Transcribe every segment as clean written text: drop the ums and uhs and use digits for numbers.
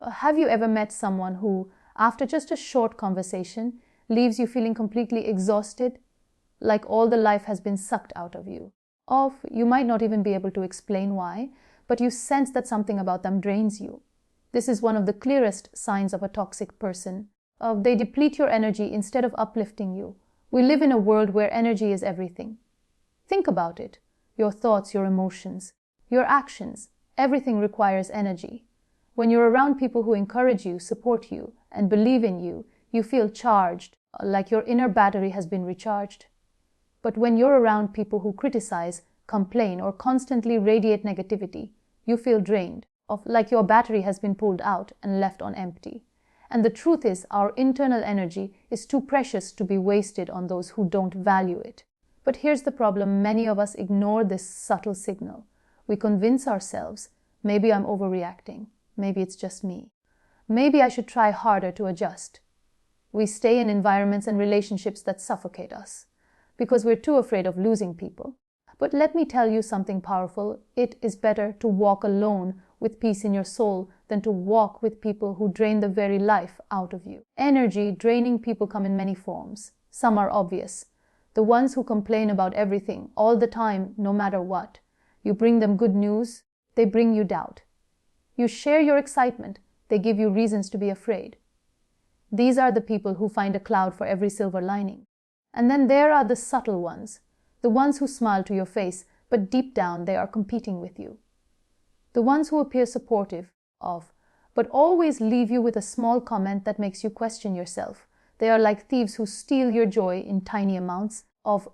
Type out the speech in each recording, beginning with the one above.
Have you ever met someone who, after just a short conversation, leaves you feeling completely exhausted, like all the life has been sucked out of you? Or you might not even be able to explain why, but you sense that something about them drains you. This is one of the clearest signs of a toxic person. They deplete your energy instead of uplifting you. We live in a world where energy is everything. Think about it. Your thoughts, your emotions, your actions, everything requires energy. When you're around people who encourage you, support you, and believe in you, you feel charged, like your inner battery has been recharged. But when you're around people who criticize, complain, or constantly radiate negativity, you feel drained, like your battery has been pulled out and left on empty. And the truth is, our internal energy is too precious to be wasted on those who don't value it. But here's the problem: many of us ignore this subtle signal. We convince ourselves, maybe I'm overreacting, maybe it's just me, maybe I should try harder to adjust. We stay in environments and relationships that suffocate us, because we're too afraid of losing people. But let me tell you something powerful. It is better to walk alone with peace in your soul than to walk with people who drain the very life out of you. Energy draining people come in many forms. Some are obvious. The ones who complain about everything, all the time, no matter what. You bring them good news, they bring you doubt. You share your excitement, they give you reasons to be afraid. These are the people who find a cloud for every silver lining. And then there are the subtle ones, the ones who smile to your face, but deep down they are competing with you. The ones who appear supportive of, but always leave you with a small comment that makes you question yourself. They are like thieves who steal your joy in tiny amounts,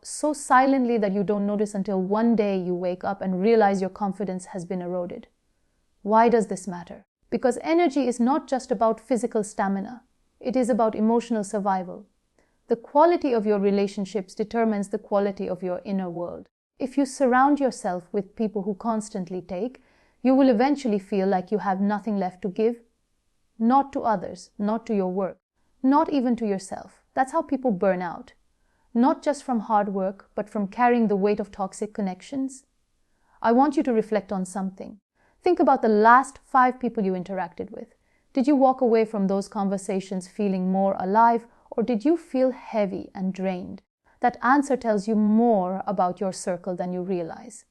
so silently that you don't notice until one day you wake up and realize your confidence has been eroded. Why does this matter? Because energy is not just about physical stamina. It is about emotional survival. The quality of your relationships determines the quality of your inner world. If you surround yourself with people who constantly take, you will eventually feel like you have nothing left to give. Not to others, not to your work, not even to yourself. That's how people burn out. Not just from hard work, but from carrying the weight of toxic connections. I want you to reflect on something. Think about the last 5 people you interacted with. Did you walk away from those conversations feeling more alive, or did you feel heavy and drained? That answer tells you more about your circle than you realize.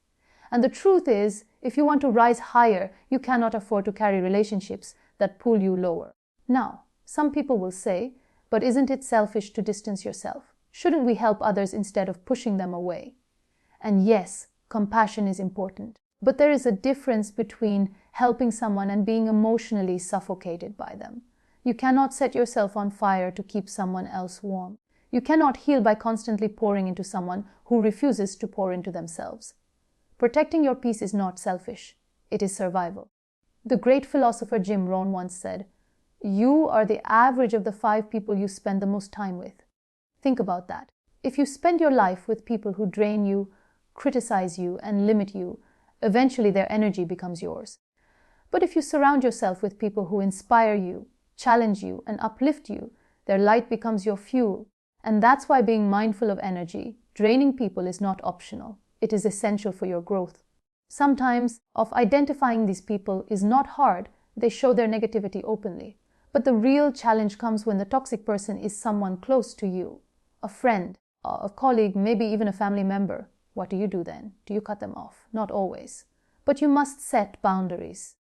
And the truth is, if you want to rise higher, you cannot afford to carry relationships that pull you lower. Now, some people will say, but isn't it selfish to distance yourself? Shouldn't we help others instead of pushing them away? And yes, compassion is important. But there is a difference between helping someone and being emotionally suffocated by them. You cannot set yourself on fire to keep someone else warm. You cannot heal by constantly pouring into someone who refuses to pour into themselves. Protecting your peace is not selfish. It is survival. The great philosopher Jim Rohn once said, "You are the average of the 5 people you spend the most time with." Think about that. If you spend your life with people who drain you, criticize you, and limit you, eventually their energy becomes yours. But if you surround yourself with people who inspire you, challenge you, and uplift you, their light becomes your fuel. And that's why being mindful of energy, draining people, is not optional. It is essential for your growth. Sometimes, identifying these people is not hard. They show their negativity openly. But the real challenge comes when the toxic person is someone close to you. A friend, a colleague, maybe even a family member. What do you do then? Do you cut them off? Not always. But you must set boundaries.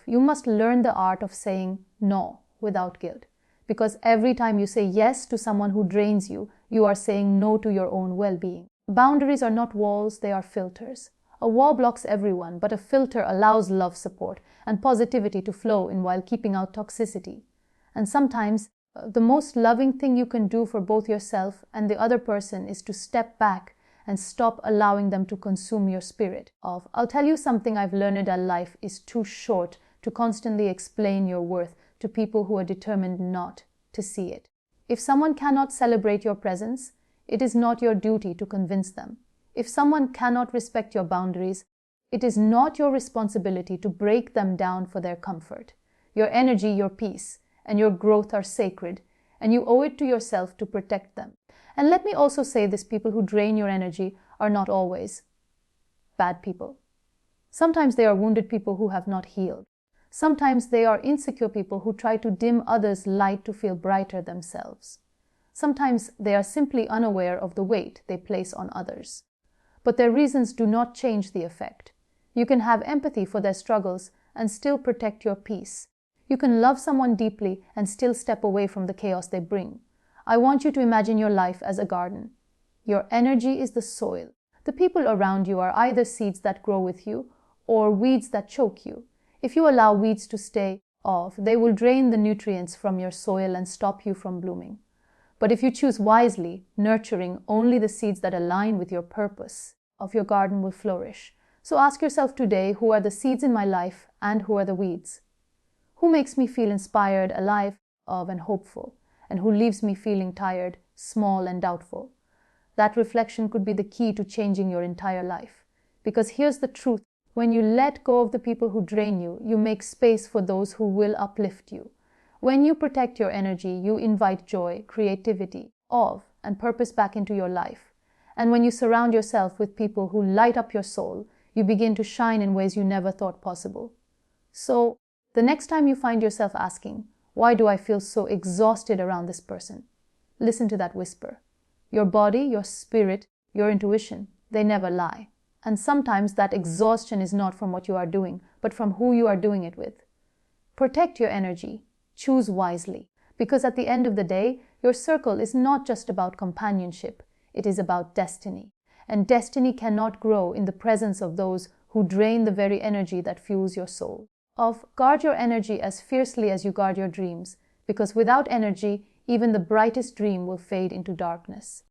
You must learn the art of saying no without guilt. Because every time you say yes to someone who drains you, you are saying no to your own well-being. Boundaries are not walls, they are filters. A wall blocks everyone, but a filter allows love, support, and positivity to flow in while keeping out toxicity. And sometimes, the most loving thing you can do for both yourself and the other person is to step back and stop allowing them to consume your spirit. I'll tell you something I've learned that life is too short to constantly explain your worth to people who are determined not to see it. If someone cannot celebrate your presence, it is not your duty to convince them. If someone cannot respect your boundaries, it is not your responsibility to break them down for their comfort. Your energy, your peace, and your growth are sacred, and you owe it to yourself to protect them. And let me also say this, people who drain your energy are not always bad people. Sometimes they are wounded people who have not healed. Sometimes they are insecure people who try to dim others' light to feel brighter themselves. Sometimes they are simply unaware of the weight they place on others. But their reasons do not change the effect. You can have empathy for their struggles and still protect your peace. You can love someone deeply and still step away from the chaos they bring. I want you to imagine your life as a garden. Your energy is the soil. The people around you are either seeds that grow with you or weeds that choke you. If you allow weeds to stay off, they will drain the nutrients from your soil and stop you from blooming. But if you choose wisely, nurturing only the seeds that align with your purpose, of your garden will flourish. So ask yourself today, who are the seeds in my life and who are the weeds? Who makes me feel inspired, alive, and hopeful? And who leaves me feeling tired, small, and doubtful? That reflection could be the key to changing your entire life. Because here's the truth. When you let go of the people who drain you, you make space for those who will uplift you. When you protect your energy, you invite joy, creativity, awe, and purpose back into your life. And when you surround yourself with people who light up your soul, you begin to shine in ways you never thought possible. So, the next time you find yourself asking, why do I feel so exhausted around this person? Listen to that whisper. Your body, your spirit, your intuition, they never lie. And sometimes that exhaustion is not from what you are doing, but from who you are doing it with. Protect your energy. Choose wisely. Because at the end of the day, your circle is not just about companionship. It is about destiny. And destiny cannot grow in the presence of those who drain the very energy that fuels your soul. Guard your energy as fiercely as you guard your dreams, because without energy, even the brightest dream will fade into darkness.